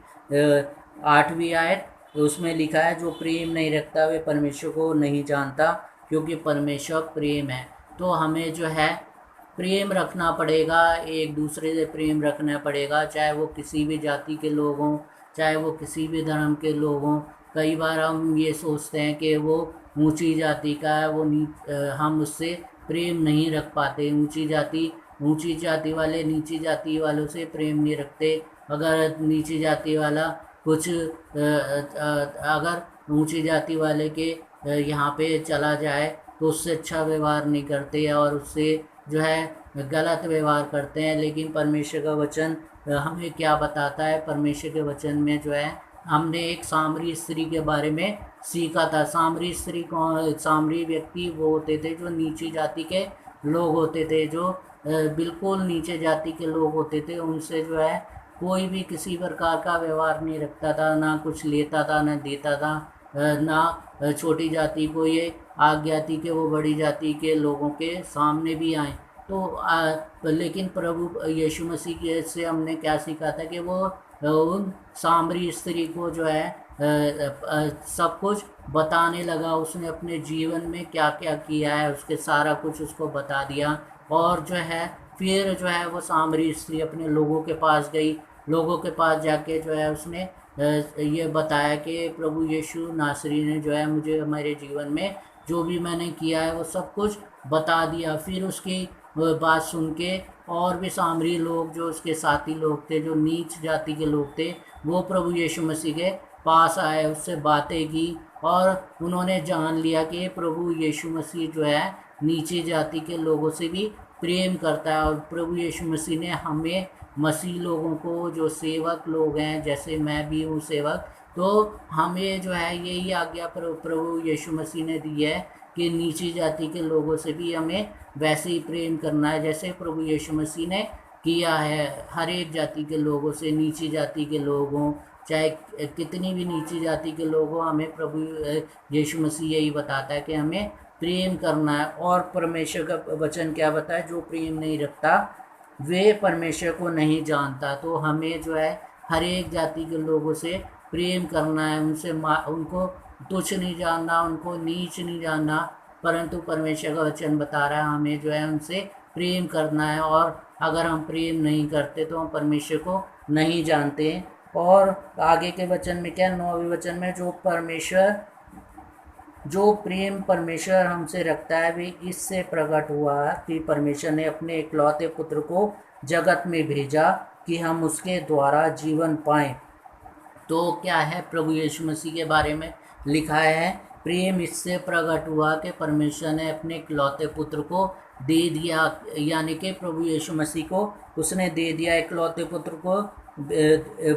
8वीं आयत, उसमें लिखा है, जो प्रेम नहीं रखता वे परमेश्वर को नहीं जानता, क्योंकि परमेश्वर प्रेम है। तो हमें जो है प्रेम रखना पड़ेगा, एक दूसरे से प्रेम रखना पड़ेगा, चाहे वो किसी भी जाति के लोग हों, चाहे वो किसी भी धर्म के लोग हों। कई बार हम ये सोचते हैं कि वो ऊंची जाति का है, हम उससे प्रेम नहीं रख पाते। ऊंची जाति वाले नीची जाति वालों से प्रेम नहीं रखते। अगर नीची जाति वाला अगर ऊंची जाति वाले के यहाँ पे चला जाए तो उससे अच्छा व्यवहार नहीं करते, और उससे जो है गलत व्यवहार करते हैं। लेकिन परमेश्वर का वचन हमें क्या बताता है? परमेश्वर के वचन में जो है, हमने एक सामरी स्त्री के बारे में सीखा था। सामरी व्यक्ति वो होते थे जो नीची जाति के लोग होते थे, जो बिल्कुल नीचे जाति के लोग होते थे। उनसे जो है कोई भी किसी प्रकार का व्यवहार नहीं रखता था, ना कुछ लेता था ना देता था, ना छोटी जाति को ये आज्ञा थी कि वो बड़ी जाति के लोगों के सामने भी आए। तो लेकिन प्रभु यीशु मसीह से हमने क्या सीखा था कि वो उन सामरी स्त्री को जो है सब कुछ बताने लगा। उसने अपने जीवन में क्या क्या किया है उसके सारा कुछ उसको बता दिया। और जो है फिर जो है वो सामरी स्त्री अपने लोगों के पास गई। लोगों के पास जाके जो है उसने ये बताया कि प्रभु यीशु नासरी ने जो है मुझे मेरे जीवन में जो भी मैंने किया है वो सब कुछ बता दिया। फिर उसकी बात सुन के और भी सामरी लोग जो उसके साथी लोग थे, जो नीच जाति के लोग थे, वो प्रभु यीशु मसीह के पास आए, उससे बातें की और उन्होंने जान लिया कि प्रभु यीशु मसीह जो है नीची जाति के लोगों से भी प्रेम करता है। और प्रभु यीशु मसीह ने हमें मसीह लोगों को, जो सेवक लोग हैं, जैसे मैं भी हूँ सेवक, तो हमें जो है यही आज्ञा प्रभु यीशु मसीह ने दी है कि नीची जाति के लोगों से भी हमें वैसे ही प्रेम करना है जैसे प्रभु यीशु मसीह ने किया है। हर एक जाति के लोगों से, नीची जाति के लोगों, चाहे कितनी भी नीची जाति के लोग हों, हमें प्रभु यीशु मसीह यही बताता है कि हमें प्रेम करना है। और परमेश्वर का वचन क्या बताता है, जो प्रेम नहीं रखता वे परमेश्वर को नहीं जानता। तो हमें जो है हर एक जाति के लोगों से प्रेम करना है, उनको तुच्छ नहीं जानना, उनको नीच नहीं जानना, परंतु परमेश्वर का वचन बता रहा है हमें जो है उनसे प्रेम करना है। और अगर हम प्रेम नहीं करते तो हम परमेश्वर को नहीं जानते। और आगे के वचन में क्या, 9वें वचन में, जो प्रेम परमेश्वर हमसे रखता है वे इससे प्रकट हुआ कि परमेश्वर ने अपने इकलौते पुत्र को जगत में भेजा कि हम उसके द्वारा जीवन पाएं। तो क्या है, प्रभु यीशु मसीह के बारे में लिखा है, प्रेम इससे प्रकट हुआ कि परमेश्वर ने अपने इकलौते पुत्र को दे दिया, यानी कि प्रभु यीशु मसीह को उसने दे दिया, इकलौते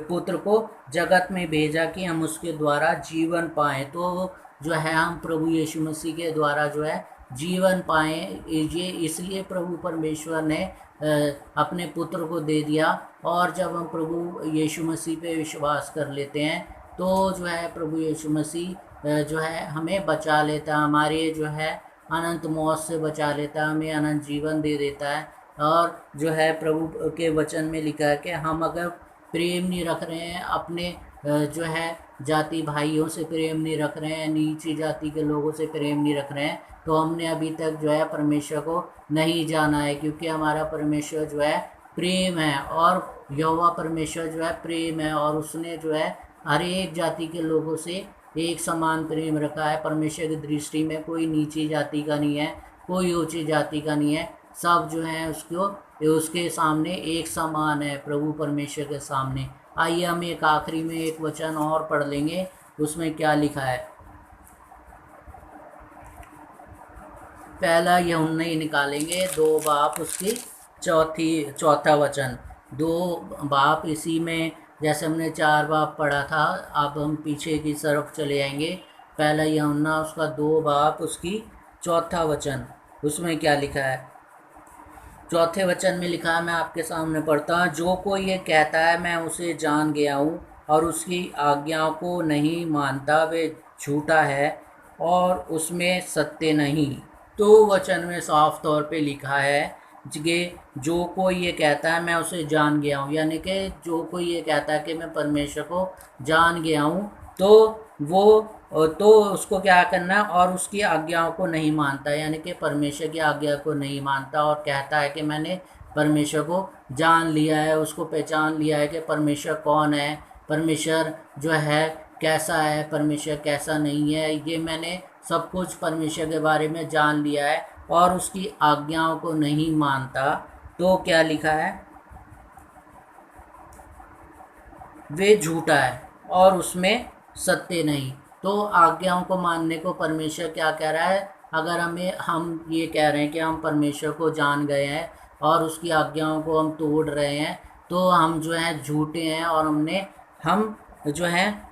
पुत्र को जगत में भेजा कि हम उसके द्वारा जीवन पाएं। तो जो है हम प्रभु यीशु मसीह के द्वारा जो है जीवन पाएं, ये इसलिए प्रभु परमेश्वर ने अपने पुत्र को दे दिया। और जब हम प्रभु यीशु मसीह पे विश्वास कर लेते हैं तो जो है प्रभु यीशु मसीह जो है हमें बचा लेता है, हमारे जो है अनंत मौत से बचा लेता है, हमें अनंत जीवन दे देता है। और जो है प्रभु के वचन में लिखा है कि हम अगर प्रेम नहीं रख रहे हैं, अपने जो है जाति भाइयों से प्रेम नहीं रख रहे हैं, नीची जाति के लोगों से प्रेम नहीं रख रहे हैं, तो हमने अभी तक जो है परमेश्वर को नहीं जाना है, क्योंकि हमारा परमेश्वर जो है प्रेम है। और यहोवा परमेश्वर जो है प्रेम है, और उसने जो है हर एक जाति के लोगों से एक समान प्रेम रखा है। परमेश्वर की दृष्टि में कोई नीची जाति का नहीं है, कोई ऊंची जाति का नहीं है, सब जो है उसके सामने एक समान है, प्रभु परमेश्वर के सामने। आइए हम एक आखिरी में एक वचन और पढ़ लेंगे, उसमें क्या लिखा है। पहला यूहन्ना ही निकालेंगे, 2 बाप उसकी चौथा वचन, 2 बाप। इसी में जैसे हमने 4 बाप पढ़ा था, अब हम पीछे की तरफ चले आएंगे। पहला यूहन्ना उसका 2 बाप उसकी चौथा वचन, उसमें क्या लिखा है। चौथे वचन में लिखा है, मैं आपके सामने पढ़ता हूँ, जो कोई ये कहता है मैं उसे जान गया हूँ और उसकी आज्ञाओं को नहीं मानता वे झूठा है और उसमें सत्य नहीं। तो वचन में साफ तौर पे लिखा है कि जो कोई ये कहता है मैं उसे जान गया हूँ, यानी कि जो कोई ये कहता है कि मैं परमेश्वर को जान गया हूँ, तो उसको क्या करना है, और उसकी आज्ञाओं को नहीं मानता, यानी कि परमेश्वर की आज्ञा को नहीं मानता, और कहता है कि मैंने परमेश्वर को जान लिया है, उसको पहचान लिया है कि परमेश्वर कौन है, परमेश्वर जो है कैसा है, परमेश्वर कैसा नहीं है, ये मैंने सब कुछ परमेश्वर के बारे में जान लिया है, और उसकी आज्ञाओं को नहीं मानता। तो क्या लिखा है, वे झूठा है और उसमें सत्य नहीं। तो आज्ञाओं को मानने को परमेश्वर क्या कह रहा है, अगर हम ये कह रहे हैं कि हम परमेश्वर को जान गए हैं और उसकी आज्ञाओं को हम तोड़ रहे हैं, तो हम जो है झूठे हैं, और हम जो हैं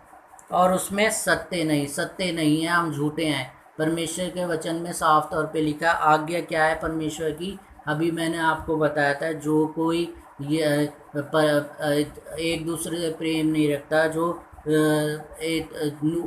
और उसमें सत्य नहीं है, हम झूठे हैं। परमेश्वर के वचन में साफ तौर पे लिखा, आज्ञा क्या है परमेश्वर की, अभी मैंने आपको बताया था, जो कोई ये एक दूसरे से प्रेम नहीं रखता, जो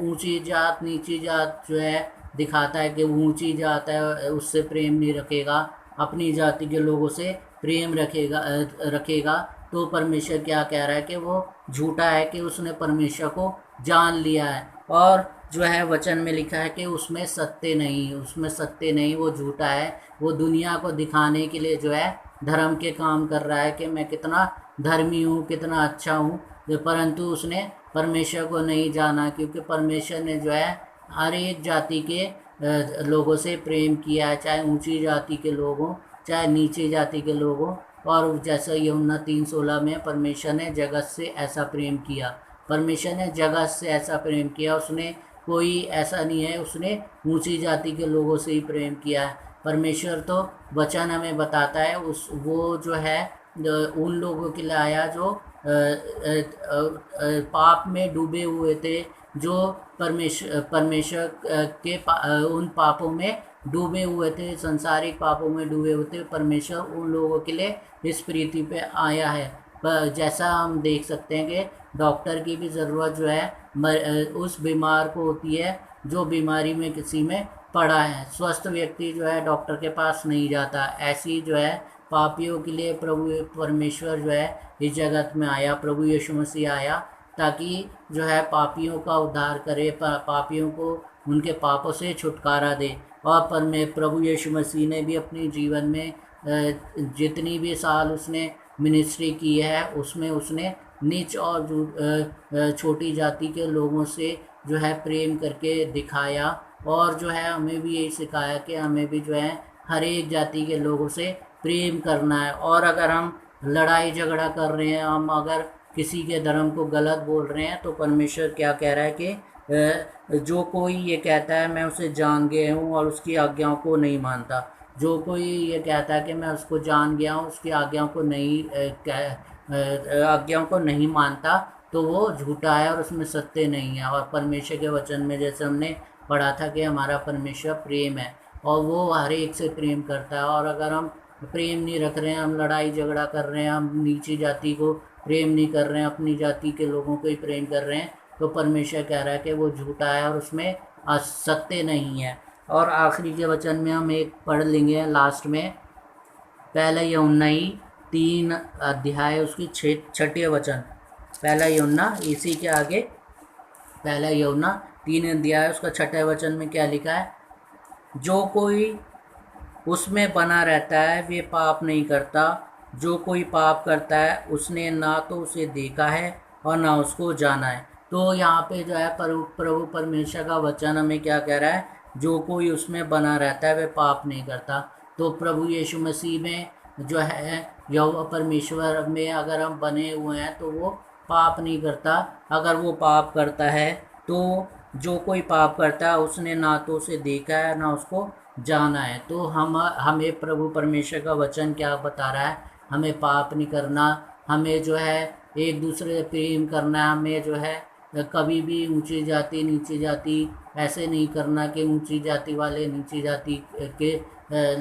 ऊंची जात नीची जात जो है दिखाता है कि ऊंची जात है, उससे प्रेम नहीं रखेगा, अपनी जाति के लोगों से प्रेम रखेगा, तो परमेश्वर क्या कह रहा है कि वो झूठा है, कि उसने परमेश्वर को जान लिया है। और जो है वचन में लिखा है कि उसमें सत्य नहीं, वो झूठा है, वो दुनिया को दिखाने के लिए जो है धर्म के काम कर रहा है कि मैं कितना धर्मी हूँ, कितना अच्छा हूँ, परंतु उसने परमेश्वर को नहीं जाना, क्योंकि परमेश्वर ने जो है हर एक जाति के लोगों से प्रेम किया है, चाहे ऊंची जाति के लोग हों, चाहे नीची जाति के लोग हों। और जैसा यूहन्ना 3:16 में, परमेश्वर ने जगत से ऐसा प्रेम किया, परमेश्वर ने जगत से ऐसा प्रेम किया, उसने कोई ऐसा नहीं है, उसने ऊंची जाति के लोगों से ही प्रेम किया है। परमेश्वर तो वचन हमें बताता है, वो जो है उन लोगों के लिए आया जो पाप में डूबे हुए थे, जो परमेश्वर उन पापों में डूबे हुए थे, संसारिक पापों में डूबे हुए थे। परमेश्वर उन लोगों के लिए इस पृथ्वी पे आया है। जैसा हम देख सकते हैं कि डॉक्टर की भी ज़रूरत जो है उस बीमार को होती है जो बीमारी में किसी में पड़ा है। स्वस्थ व्यक्ति जो है डॉक्टर के पास नहीं जाता। ऐसी जो है पापियों के लिए प्रभु परमेश्वर जो है इस जगत में आया, प्रभु यीशु मसीह आया ताकि जो है पापियों का उद्धार करे, पापियों को उनके पापों से छुटकारा दे। और प्रभु यीशु मसीह ने भी अपने जीवन में जितनी भी साल उसने मिनिस्ट्री की है उसमें उसने नीच और छोटी जाति के लोगों से जो है प्रेम करके दिखाया। और जो है हमें भी यही सिखाया कि हमें भी जो है हर एक जाति के लोगों से प्रेम करना है। और अगर हम लड़ाई झगड़ा कर रहे हैं, हम अगर किसी के धर्म को गलत बोल रहे हैं, तो परमेश्वर क्या कह रहा है कि जो कोई ये कहता है मैं उसे जान गया हूँ और उसकी आज्ञाओं को नहीं मानता, जो कोई ये कहता है कि मैं उसको जान गया हूँ उसकी आज्ञाओं को नहीं मानता, तो वो झूठा है और उसमें सत्य नहीं है। और परमेश्वर के वचन में जैसे हमने पढ़ा था कि हमारा परमेश्वर प्रेम है और वो हर एक से प्रेम करता है। और अगर हम प्रेम नहीं रख रहे हैं, हम लड़ाई झगड़ा कर रहे हैं, हम नीची जाति को प्रेम नहीं कर रहे हैं, अपनी जाति के लोगों को ही प्रेम कर रहे हैं, तो परमेश्वर कह रहा है कि वो झूठा है और उसमें सत्य नहीं है। और आखिरी के वचन में हम एक पढ़ लेंगे लास्ट में, पहला यूहन्ना 3 अध्याय उसकी 6 वचन। पहला यूहन्ना इसी के आगे पहला यूहन्ना 3 अध्याय उसका 6 वचन में क्या लिखा है, जो कोई उसमें बना रहता है वे पाप नहीं करता, जो कोई पाप करता है उसने ना तो उसे देखा है और ना उसको जाना है। तो यहाँ पे जो है प्रभु परमेश्वर का वचन हमें क्या कह रहा है, जो कोई उसमें बना रहता है वह पाप नहीं करता। तो प्रभु यीशु मसीह में जो है यहोवा परमेश्वर में अगर हम बने हुए हैं तो वो पाप नहीं करता। अगर वो पाप करता है तो जो कोई पाप करता है उसने ना तो उसे देखा है ना उसको जाना है। तो हमें प्रभु परमेश्वर का वचन क्या बता रहा है, हमें पाप नहीं करना, हमें जो है एक दूसरे से प्रेम करना है, हमें जो है कभी भी ऊंची जाति नीची जाति ऐसे नहीं करना कि ऊंची जाति वाले नीची जाति के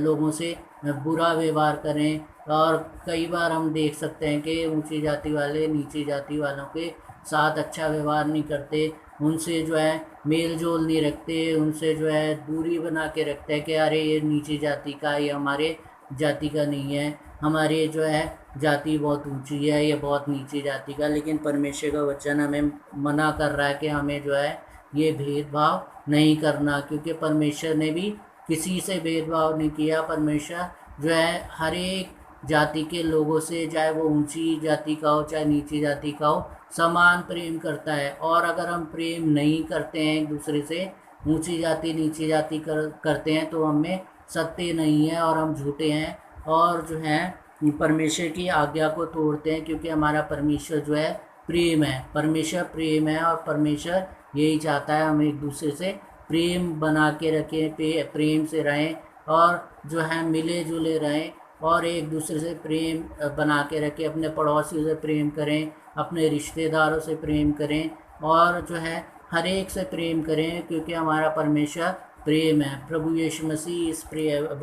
लोगों से बुरा व्यवहार करें। और कई बार हम देख सकते हैं कि ऊंची जाति वाले नीची जाति वालों के साथ अच्छा व्यवहार नहीं करते, उनसे जो है मेल जोल नहीं रखते, उनसे जो है दूरी बना के रखते हैं कि अरे ये नीची जाति का, ये हमारे जाति का नहीं है, हमारी जो है जाति बहुत ऊंची है, ये बहुत नीची जाति का। लेकिन परमेश्वर का वचन हमें मना कर रहा है कि हमें जो है ये भेदभाव नहीं करना, क्योंकि परमेश्वर ने भी किसी से भेदभाव नहीं किया। परमेश्वर जो है हर एक जाति के लोगों से, चाहे वो ऊंची जाति का हो चाहे नीची जाति का हो, समान प्रेम करता है। और अगर हम प्रेम नहीं करते हैं एक दूसरे से, ऊंची जाति नीची जाति करते हैं, तो हमें सत्य नहीं है और हम झूठे हैं और जो है परमेश्वर की आज्ञा को तोड़ते हैं, क्योंकि हमारा परमेश्वर जो है प्रेम है। परमेश्वर प्रेम है और परमेश्वर यही चाहता है हम एक दूसरे से प्रेम बना के रखें, प्रेम से रहें और जो है मिले जुले रहें और एक दूसरे से प्रेम बना के रखें, अपने पड़ोसियों से प्रेम करें, अपने रिश्तेदारों से प्रेम करें और जो है हर एक से प्रेम करें, क्योंकि हमारा परमेश्वर प्रेम है। प्रभु यीशु मसीह इस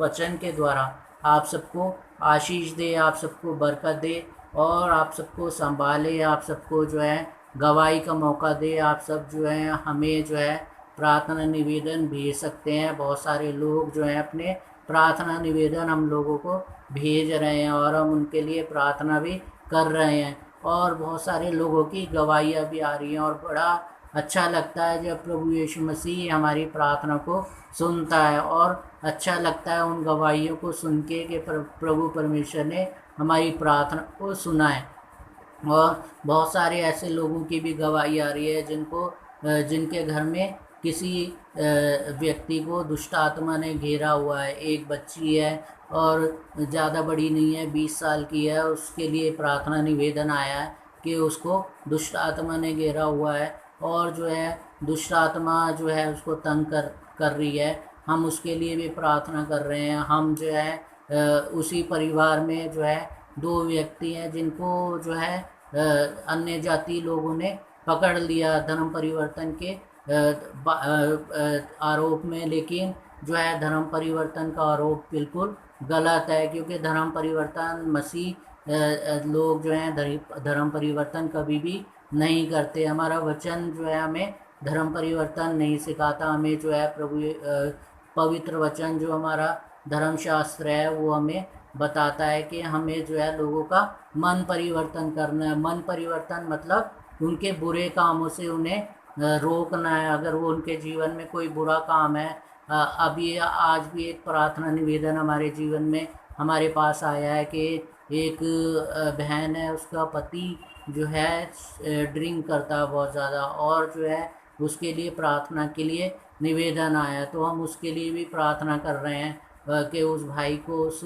वचन के द्वारा आप सबको आशीष दे, आप सबको बरकत दे और आप सबको संभाले, आप सबको जो है गवाही का मौका दे। आप सब जो है हमें जो है प्रार्थना निवेदन भेज सकते हैं। बहुत सारे लोग जो हैं अपने प्रार्थना निवेदन हम लोगों को भेज रहे हैं और हम उनके लिए प्रार्थना भी कर रहे हैं और बहुत सारे लोगों की गवाहियाँ भी आ रही हैं और बड़ा अच्छा लगता है जब प्रभु यीशु मसीह हमारी प्रार्थना को सुनता है। और अच्छा लगता है उन गवाहियों को सुन के कि प्रभु परमेश्वर ने हमारी प्रार्थना को सुना है। और बहुत सारे ऐसे लोगों की भी गवाही आ रही है जिनके घर में किसी व्यक्ति को दुष्ट आत्मा ने घेरा हुआ है। एक बच्ची है और ज़्यादा बड़ी नहीं है, 20 साल की है, उसके लिए प्रार्थना निवेदन आया है कि उसको दुष्ट आत्मा ने घेरा हुआ है और जो है दुष्ट आत्मा जो है उसको तंग कर रही है। हम उसके लिए भी प्रार्थना कर रहे हैं। हम जो है उसी परिवार में जो है दो व्यक्ति हैं जिनको जो है अन्य जाति लोगों ने पकड़ लिया धर्म परिवर्तन के आरोप में, लेकिन जो है धर्म परिवर्तन का आरोप बिल्कुल गलत है, क्योंकि धर्म परिवर्तन मसीह लोग जो हैं धर्म परिवर्तन कभी भी नहीं करते। हमारा वचन जो है हमें धर्म परिवर्तन नहीं सिखाता। हमें जो है प्रभु पवित्र वचन जो हमारा धर्मशास्त्र है वो हमें बताता है कि हमें जो है लोगों का मन परिवर्तन करना है। मन परिवर्तन मतलब उनके बुरे कामों से उन्हें रोकना है। अगर वो उनके जीवन में कोई बुरा काम है, अभी आज भी एक प्रार्थना निवेदन हमारे जीवन में हमारे पास आया है कि एक बहन है, उसका पति जो है ड्रिंक करता है बहुत ज़्यादा, और जो है उसके लिए प्रार्थना के लिए निवेदन आया। तो हम उसके लिए भी प्रार्थना कर रहे हैं कि उस भाई को उस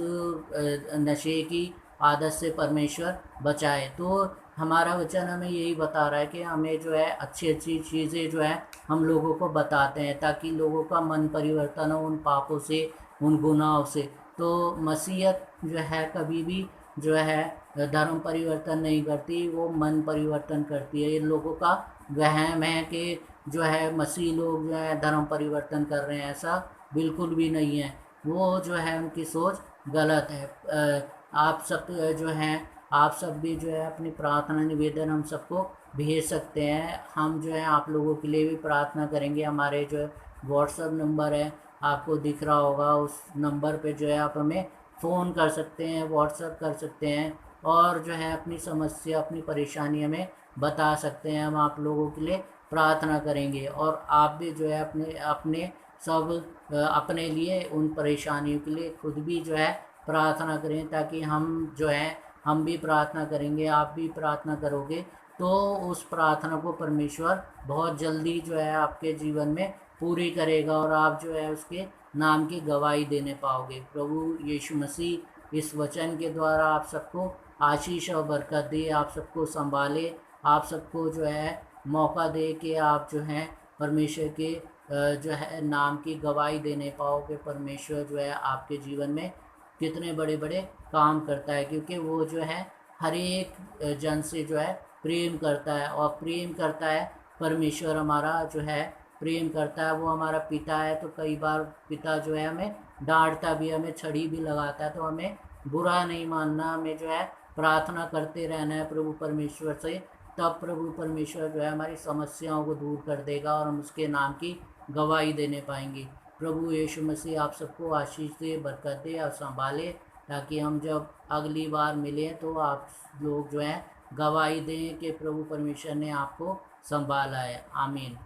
नशे की आदत से परमेश्वर बचाए। तो हमारा वचन हमें यही बता रहा है कि हमें जो है अच्छी अच्छी चीज़ें जो है हम लोगों को बताते हैं, ताकि लोगों का मन परिवर्तन हो उन पापों से, उन गुनाहों से। तो मसीहत जो है कभी भी जो है धर्म परिवर्तन नहीं करती, वो मन परिवर्तन करती है। इन लोगों का वहम है कि जो है मसीह लोग जो है धर्म परिवर्तन कर रहे हैं, ऐसा बिल्कुल भी नहीं है। वो जो है उनकी सोच गलत है। आप सब जो हैं, आप सब भी जो है अपनी प्रार्थना निवेदन हम सबको भेज सकते हैं। हम जो है आप लोगों के लिए भी प्रार्थना करेंगे। हमारे जो है व्हाट्सएप नंबर है, आपको दिख रहा होगा, उस नंबर पे जो है आप हमें फ़ोन कर सकते हैं, व्हाट्सएप कर सकते हैं, और जो है अपनी समस्या, अपनी परेशानी हमें बता सकते हैं। हम आप लोगों के लिए प्रार्थना करेंगे, और आप भी जो है अपने अपने सब अपने लिए उन परेशानियों के लिए खुद भी जो है प्रार्थना करें, ताकि हम जो है हम भी प्रार्थना करेंगे, आप भी प्रार्थना करोगे, तो उस प्रार्थना को परमेश्वर बहुत जल्दी जो है आपके जीवन में पूरी करेगा, और आप जो है उसके नाम की गवाही देने पाओगे। प्रभु यीशु मसीह इस वचन के द्वारा आप सबको आशीष और बरकत दे, आप सबको संभाले, आप सबको जो है मौका दे कि आप जो हैं परमेश्वर के जो है नाम की गवाही देने पाओ कि परमेश्वर जो है आपके जीवन में कितने बड़े बड़े काम करता है, क्योंकि वो जो है हर एक जन से जो है प्रेम करता है, और प्रेम करता है परमेश्वर हमारा जो है प्रेम करता है। वो हमारा पिता है, तो कई बार पिता जो है हमें डांटता भी, हमें छड़ी भी लगाता है, तो हमें बुरा नहीं मानना, हमें जो है प्रार्थना करते रहना है प्रभु परमेश्वर से। तब प्रभु परमेश्वर जो है हमारी समस्याओं को दूर कर देगा, और हम उसके नाम की गवाही देने पाएंगे। प्रभु यीशु मसीह आप सबको आशीष दे, बरकत दे और संभाले, ताकि हम जब अगली बार मिलें तो आप लोग जो हैं गवाही दें कि प्रभु परमेश्वर ने आपको संभाला है। आमीन।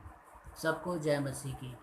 सबको जय मसीह की।